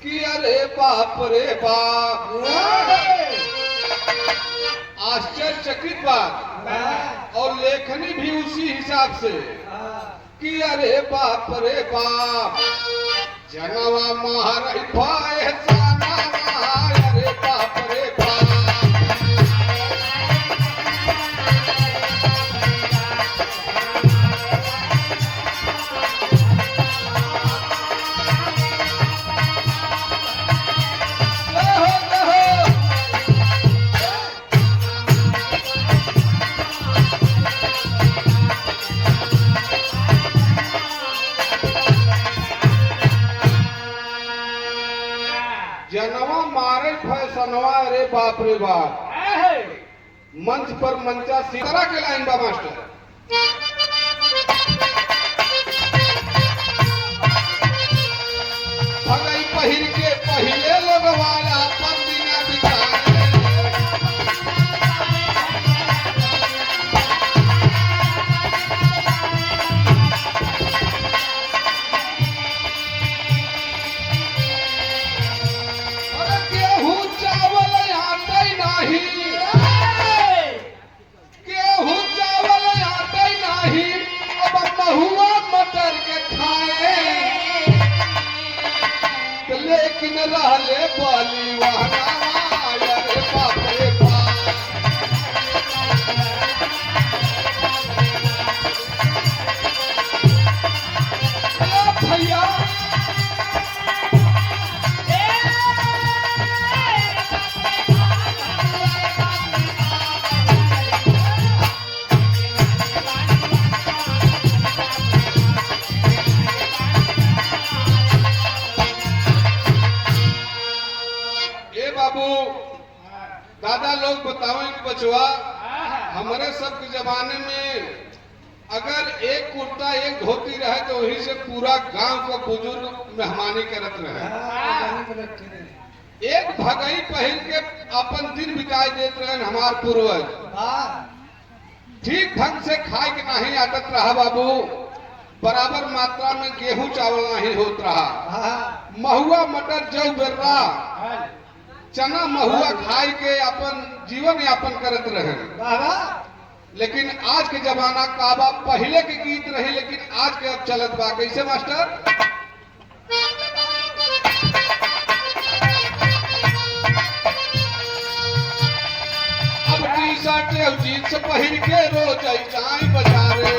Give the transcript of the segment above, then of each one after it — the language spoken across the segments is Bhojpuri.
कि अरे बाप रे बाप, आश्चर्यचकित बात और लेखनी भी उसी हिसाब से कि अरे बाप रे बाप, जनवा मार भाई साना अरे बाप रे बाप। जनवा मारे फैसनवा अरे बाप रे बाप। मंच पर मंचा सीता के लाइन बा मास्टर। भगई पहिर के पहिले लोगवाला पर बिना बिचारे, लेकिन रहले बाली वहनावा अरे बाप रे बाप। भैया बाबू दादा लोग बताओ कि बचवा, हमारे सब के जमाने में अगर एक कुर्ता एक धोती रहे तो वही से पूरा गांव का बुजुर्ग मेहमानी करत रहे। एक भगई पहन के अपन दिन बिताई देते रहे हमार पूर्वज। ठीक ढंग से खाए के नहीं आदत रहा बाबू, बराबर मात्रा में गेहूं चावल नहीं होत रहा। महुआ मटर जौ बेर्रा चना महुआ खाई के अपन जीवन यापन करत रहे। लेकिन आज के जमाना का बा, पहले के गीत रही लेकिन आज के अब चलत बा। कैसे मास्टर? अब टी शर्ट और जीन्स पहिर के रोज जाई बाजारे,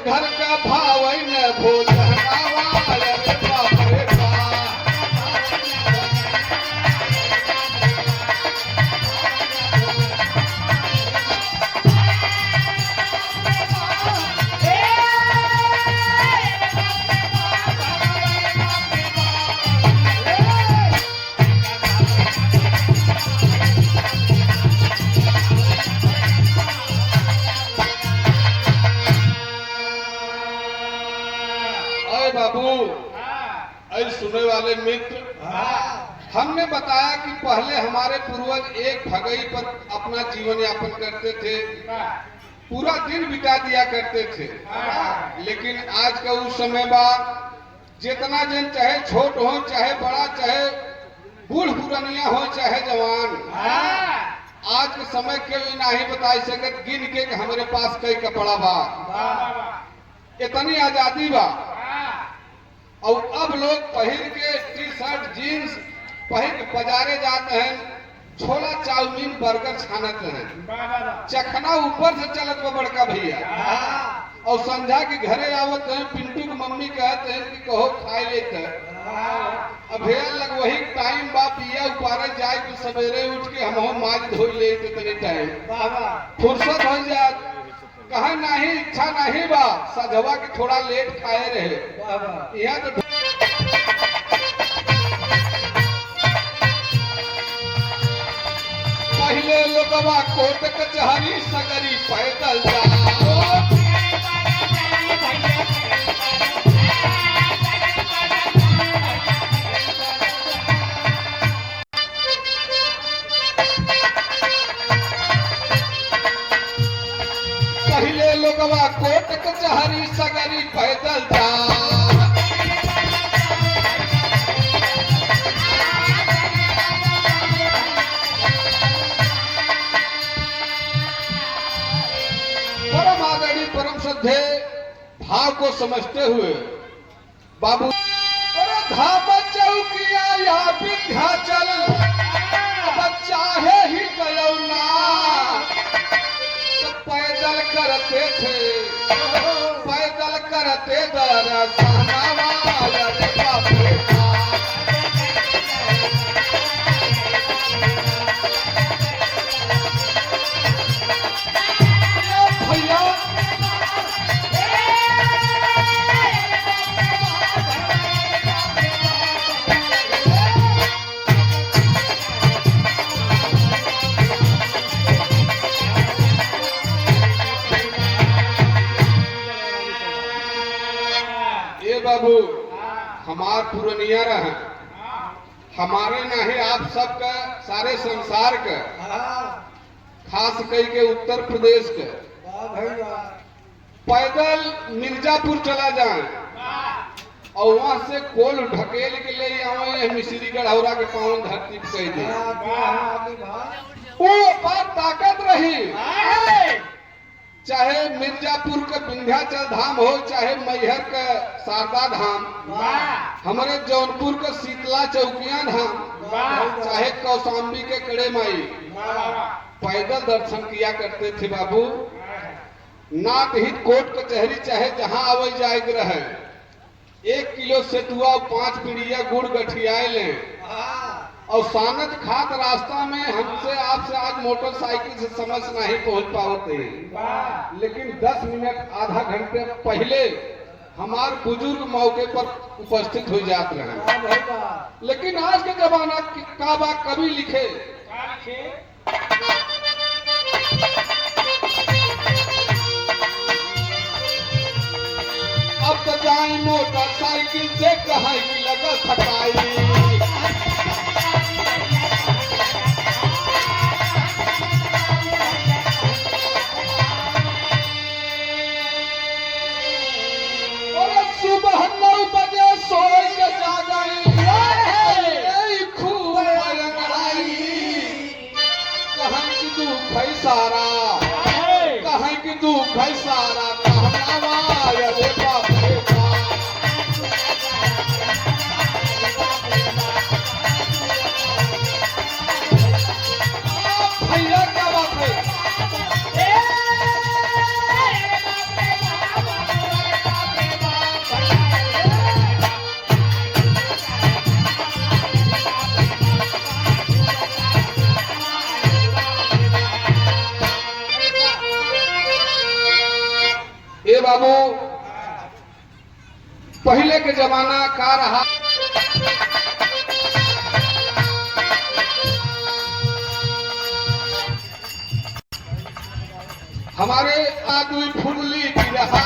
घर का भावई ने भोजनावा अरे बाप रे बाप। बाबू ऐ सुनने वाले मित्र, हमने बताया कि पहले हमारे पूर्वज एक भगई पर अपना जीवन यापन करते थे, पूरा दिन बिता दिया करते थे। लेकिन आज का उस समय बाद जितना जन चाहे छोट हो चाहे बड़ा चाहे बूढ़ पुरानिया हो चाहे जवान, आज के समय के नहीं बताई सकत गिन के हमारे पास कई कपड़ा बा, इतनी आजादी बा। और अब लोग पहिर के टी शर्ट जीन्स पहिर के बाजारे जाते हैं, छोला चाउमीन बर्गर छानत हैं, चखना ऊपर से चलत बा बड़का भैया। और संध्या के घरे आवत हैं, पिंटू की मम्मी कहते हैं कि कहो खाए लेते हैं, अब भैया लग वही टाइम बा पिया उपारे जाए तो सवेरे उठ के हम माज धोई ले तनी टाइम फुर्सत हो जाए कहा नहीं इच्छा नहीं बा सजवा के थोड़ा लेट खाए रहे यहाँ तो पहले लोगवा कोर्ट कचहरी सगरी पैदल जा पहले लोगवा कोर्ट कचहरी सगरी पैदल जा परम आदरणीय परम श्रद्धे भाव को समझते हुए बाबू धाम चौकिया या विंध्याचल चाहे ही गयौना पैदल करते थे पैदल करते दरसनावा रे बाप रे भैया बाबू हमार पुरनिया रहे हमारे नहीं आप सबका सारे संसार का खास कई के उत्तर प्रदेश के पैदल मिर्जापुर चला जाए और वहां से कोल ढकेल के ले आवे मिश्री गढ़ौरा के पावन धरती पे कह दे वो बात ताकत रही चाहे मिर्जापुर का विंध्याचल धाम हो चाहे मैहर का शारदा धाम हमारे जौनपुर का शीतला चौकिया धाम चाहे कौशाम्बी के कड़े माई पैदल दर्शन किया करते थे बाबू नाथ हित कोर्ट कचहरी चाहे जहां आवे जाए रहे 1 किलो सेतुआ 5 पीड़िया गुड़ गठियाए ले और सानत खात रास्ता में हमसे आपसे आज मोटरसाइकिल से समझ नहीं पहुंच पाते लेकिन 10 मिनट आधा घंटे पहले हमारे बुजुर्ग मौके पर उपस्थित हो जाते रहे लेकिन आज के जमाना का बात कभी लिखे अब तो जाए मोटरसाइकिल से कहीं की लगा थकाई सुबह 9 बजे सोए के जागई खूब अंगड़ाई कहीं की दुख है सारा कहीं की दुख है सारा कहनावा रे बाप रे भैया क्या बात है ये बाबू पहले के जमाना का रहा हमारे आदमी फुल्ली भी रहा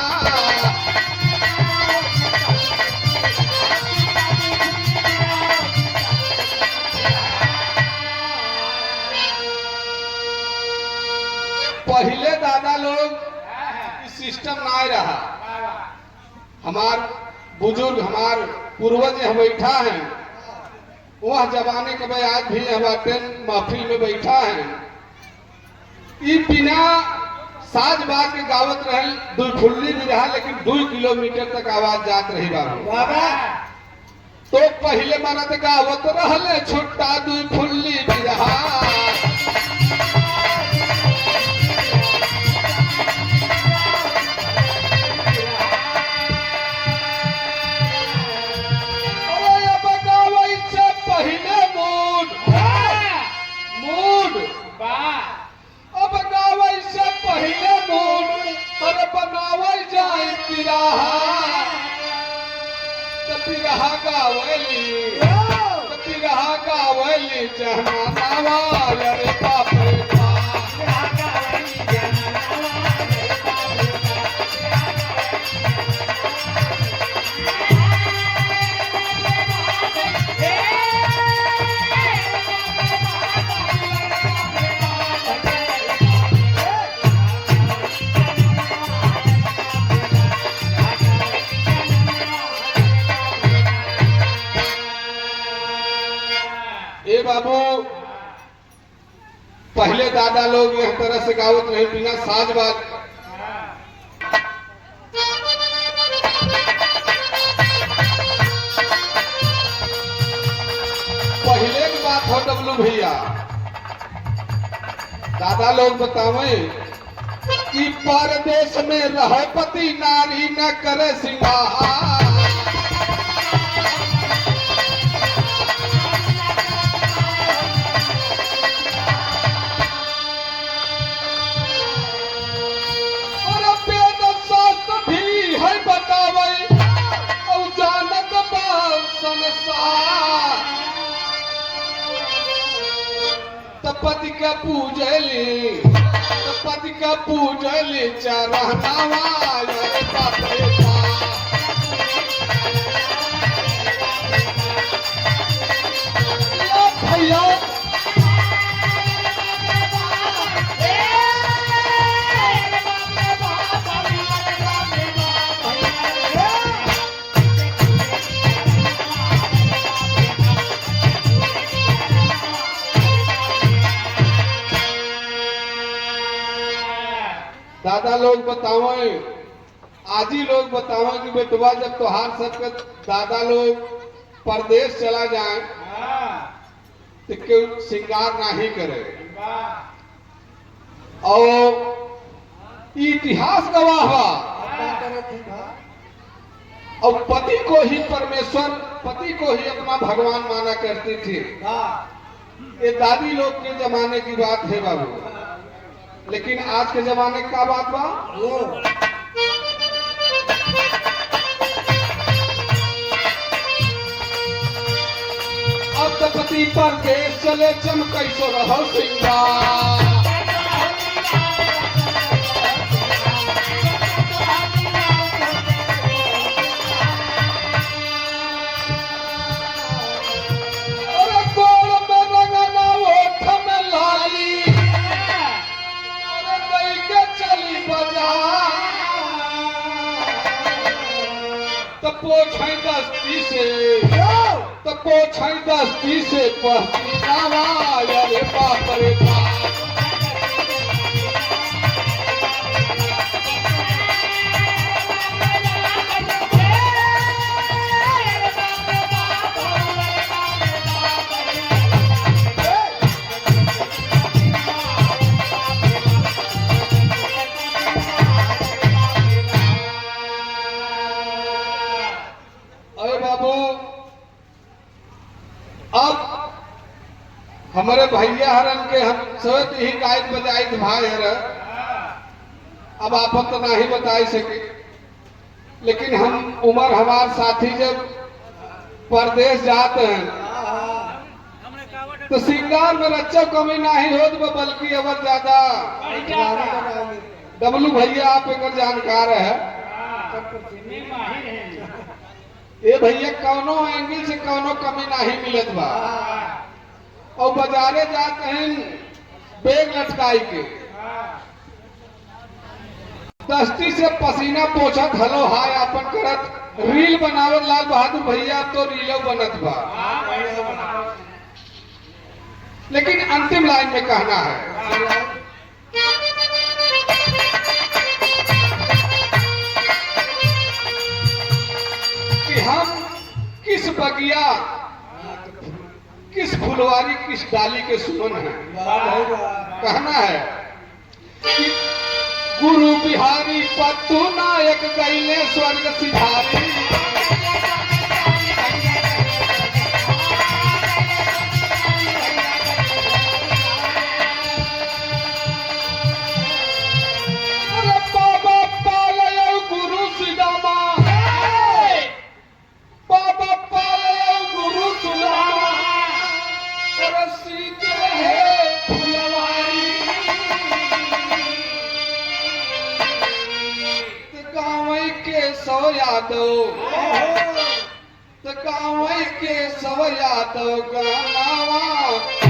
पहले दादा लोग सिस्टम ना रहा हमार बुजुर्ग हमार पूर्वज यहाँ बैठा है वह जमाने के भाई आज भी हमारे महफिल में बैठा है ये बिना साज बाज के गावत रहे दो फुल्ली भी रहा लेकिन 2 किलोमीटर तक आवाज जात रही बाबा तो पहले मरद गावत रहले छोटा 2 फुल्ली भी रहा पिरहा गावली पिरहा गावली जहनावा अरे बाप रे ए बाबू पहले दादा लोग यह तरह से गावत नहीं बिना साज बाज पहले की बात हो डब्लू भैया दादा लोग बतावे कि परदेश में रह पति नारी न करे सिंगार पति का पूजली पति का पूजली चरहनावा अरे बाप रे भैया दादा लोग बतावे आजी लोग बतावे कि बेटवा जब त्योहार सबके दादा लोग परदेश चला जाए तो क्यों श्रृंगार नहीं करे और इतिहास गवाह हुआ और पति को ही परमेश्वर पति को ही अपना भगवान माना करती थी ये दादी लोग के जमाने की बात है बाबू लेकिन आज के जमाने का बात बा अब तो पति परदेश चले चमकैसो रहो सिंगार पोछाई दस्ती से पहनावा अरे बाप रे बाप अब हमारे भैया हरन के हम सब ही गायक बजाइत भाई हर अब आप तो नहीं बताई सके लेकिन हम उम्र हमारे साथी जब परदेश जाते हैं तो श्रृंगार में रच्चा कमी नहीं होत बल्कि अवर ज्यादा डब्लू भैया आप एक जानकार है ये भैया कौनो एंगल से कौनो कमी नहीं मिलत बा और बाजारे जाते हैं बैग लटकाई के दस्ती से पसीना पोछत हलो हाय अपन करत रील बनावत लाल बहादुर भैया तो रीलो बनत बा लेकिन अंतिम लाइन में कहना है कि हम किस बगिया किस फुलवारी किस डाली के सुमन है कहना है कि गुरु बिहारी पत्तू नायक गईले स्वर्ग सिधारी बाबा के सव यादव तो गाँव के सव यादव गानावा